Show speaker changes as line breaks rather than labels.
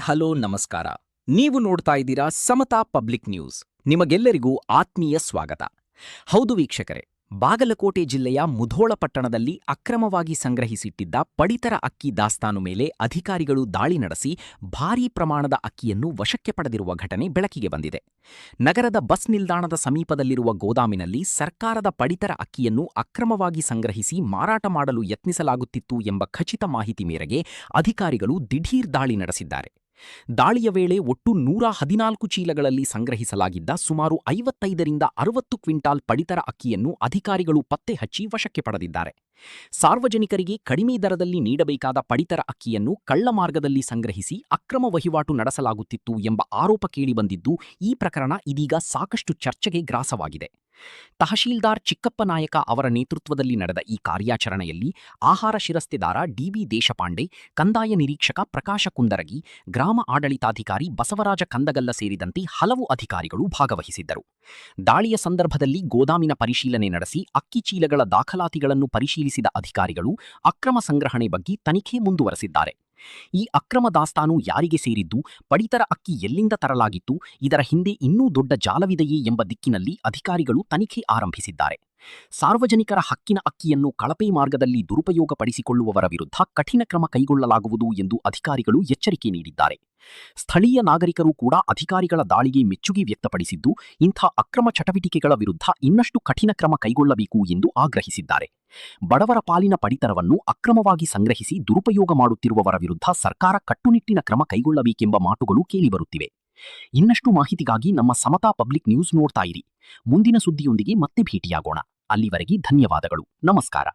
Hello ನಮಸ್ಕಾರ. ನೀವು ನೋಡ್ತಾ ಇದ್ದೀರಾ ಸಮತಾ ಪಬ್ಲಿಕ್ ನ್ಯೂಸ್. ನಿಮಗೆಲ್ಲರಿಗೂ ಆತ್ಮೀಯ ಸ್ವಾಗತ. ಹೌದು ವೀಕ್ಷಕರೇ, ಬಾಗಲಕೋಟೆ ಜಿಲ್ಲೆಯ ಮುಧೋಳ ಪಟ್ಟಣದಲ್ಲಿ ಅಕ್ರಮವಾಗಿ ಸಂಗ್ರಹಿಸಿಟ್ಟಿದ್ದ ಪಡಿತರ ಅಕ್ಕಿ ದಾಸ್ತಾನು ಮೇಲೆ ಅಧಿಕಾರಿಗಳು ದಾಳಿ ನಡೆಸಿ ಭಾರೀ ಪ್ರಮಾಣದ ಅಕ್ಕಿಯನ್ನು ವಶಕ್ಕೆ ಪಡೆದಿರುವ ಘಟನೆ ಬೆಳಕಿಗೆ ಬಂದಿದೆ. ನಗರದ ಬಸ್ ನಿಲ್ದಾಣದ ಸಮೀಪದಲ್ಲಿರುವ ಗೋದಾಮಿನಲ್ಲಿ ಸರ್ಕಾರದ ಪಡಿತರ ಅಕ್ಕಿಯನ್ನು ಅಕ್ರಮವಾಗಿ ಸಂಗ್ರಹಿಸಿ ಮಾರಾಟ ಮಾಡಲು ಯತ್ನಿಸಲಾಗುತ್ತಿತ್ತು ಎಂಬ ಖಚಿತ ಮಾಹಿತಿ ಮೇರೆಗೆ ಅಧಿಕಾರಿಗಳು ದಿಢೀರ್ ದಾಳಿ ನಡೆಸಿದ್ದಾರೆ. ದಾಳಿಯ ವೇಳೆ ಒಟ್ಟು 114 ಚೀಲಗಳಲ್ಲಿ ಸಂಗ್ರಹಿಸಲಾಗಿದ್ದ ಸುಮಾರು 55ರಿಂದ 60 ಕ್ವಿಂಟಾಲ್ ಪಡಿತರ ಅಕ್ಕಿಯನ್ನು ಅಧಿಕಾರಿಗಳು ಪತ್ತೆ ಹಚ್ಚಿ ವಶಕ್ಕೆ ಪಡೆದಿದ್ದಾರೆ. ಸಾರ್ವಜನಿಕರಿಗೆ ಕಡಿಮೆ ದರದಲ್ಲಿ ನೀಡಬೇಕಾದ ಪಡಿತರ ಅಕ್ಕಿಯನ್ನು ಕಳ್ಳ ಮಾರ್ಗದಲ್ಲಿ ಸಂಗ್ರಹಿಸಿ ಅಕ್ರಮ ವಹಿವಾಟು ನಡೆಸಲಾಗುತ್ತಿತ್ತು ಎಂಬ ಆರೋಪ ಕೇಳಿಬಂದಿದ್ದು, ಈ ಪ್ರಕರಣ ಇದೀಗ ಸಾಕಷ್ಟು ಚರ್ಚೆಗೆ ಗ್ರಾಸವಾಗಿದೆ. ತಹಶೀಲ್ದಾರ್ ಚಿಕ್ಕಪ್ಪ ನಾಯಕ ಅವರ ನೇತೃತ್ವದಲ್ಲಿ ನಡೆದ ಈ ಕಾರ್ಯಾಚರಣೆಯಲ್ಲಿ ಆಹಾರ ಶಿರಸ್ತೆದಾರ ಡಿಬಿ ದೇಶಪಾಂಡೆ, ಕಂದಾಯ ನಿರೀಕ್ಷಕ ಪ್ರಕಾಶ ಕುಂದರಗಿ, ಗ್ರಾಮ ಆಡಳಿತಾಧಿಕಾರಿ ಬಸವರಾಜ ಕಂದಗಲ್ಲ ಸೇರಿದಂತೆ ಹಲವು ಅಧಿಕಾರಿಗಳು ಭಾಗವಹಿಸಿದ್ದರು. ದಾಳಿಯ ಸಂದರ್ಭದಲ್ಲಿ ಗೋದಾಮಿನ ಪರಿಶೀಲನೆ ನಡೆಸಿ ಅಕ್ಕಿ ಚೀಲಗಳ ದಾಖಲಾತಿಗಳನ್ನು ಪರಿಶೀಲಿಸಿದ ಅಧಿಕಾರಿಗಳು ಅಕ್ರಮ ಸಂಗ್ರಹಣೆ ಬಗ್ಗೆ ತನಿಖೆ ಮುಂದುವರೆಸಿದ್ದಾರೆ. ಈ ಅಕ್ರಮ ದಾಸ್ತಾನು ಯಾರಿಗೆ ಸೇರಿದ್ದು, ಪಡಿತರ ಅಕ್ಕಿ ಎಲ್ಲಿಂದ ತರಲಾಗಿತ್ತು, ಇದರ ಹಿಂದೆ ಇನ್ನೂ ದೊಡ್ಡ ಜಾಲವಿದೆಯೇ ಎಂಬ ದಿಕ್ಕಿನಲ್ಲಿ ಅಧಿಕಾರಿಗಳು ತನಿಖೆ ಆರಂಭಿಸಿದ್ದಾರೆ. ಸಾರ್ವಜನಿಕರ ಹಕ್ಕಿನ ಅಕ್ಕಿಯನ್ನು ಕಳಪೆ ಮಾರ್ಗದಲ್ಲಿ ದುರುಪಯೋಗಪಡಿಸಿಕೊಳ್ಳುವವರ ವಿರುದ್ಧ ಕಠಿಣ ಕ್ರಮ ಕೈಗೊಳ್ಳಲಾಗುವುದು ಎಂದು ಅಧಿಕಾರಿಗಳು ಎಚ್ಚರಿಕೆ ನೀಡಿದ್ದಾರೆ. ಸ್ಥಳೀಯ ನಾಗರಿಕರು ಕೂಡ ಅಧಿಕಾರಿಗಳ ದಾಳಿಗೆ ಮೆಚ್ಚುಗೆ ವ್ಯಕ್ತಪಡಿಸಿದ್ದು, ಇಂಥ ಅಕ್ರಮ ಚಟುವಟಿಕೆಗಳ ವಿರುದ್ಧ ಇನ್ನಷ್ಟು ಕಠಿಣ ಕ್ರಮ ಕೈಗೊಳ್ಳಬೇಕು ಎಂದು ಆಗ್ರಹಿಸಿದ್ದಾರೆ. ಬಡವರ ಪಾಲಿನ ಪಡಿತರವನ್ನು ಅಕ್ರಮವಾಗಿ ಸಂಗ್ರಹಿಸಿ ದುರುಪಯೋಗ ಮಾಡುತ್ತಿರುವವರ ವಿರುದ್ಧ ಸರ್ಕಾರ ಕಟ್ಟುನಿಟ್ಟಿನ ಕ್ರಮ ಕೈಗೊಳ್ಳಬೇಕೆಂಬ ಮಾತುಗಳು ಕೇಳಿಬರುತ್ತಿವೆ. ಇನ್ನಷ್ಟು ಮಾಹಿತಿಗಾಗಿ ನಮ್ಮ ಸಮತಾ ಪಬ್ಲಿಕ್ ನ್ಯೂಸ್ ನೋಡ್ತಾ ಇರಿ. ಮುಂದಿನ ಸುದ್ದಿಯೊಂದಿಗೆ ಮತ್ತೆ ಭೇಟಿಯಾಗೋಣ. ಅಲ್ಲಿವರೆಗೆ ಧನ್ಯವಾದಗಳು. ನಮಸ್ಕಾರ.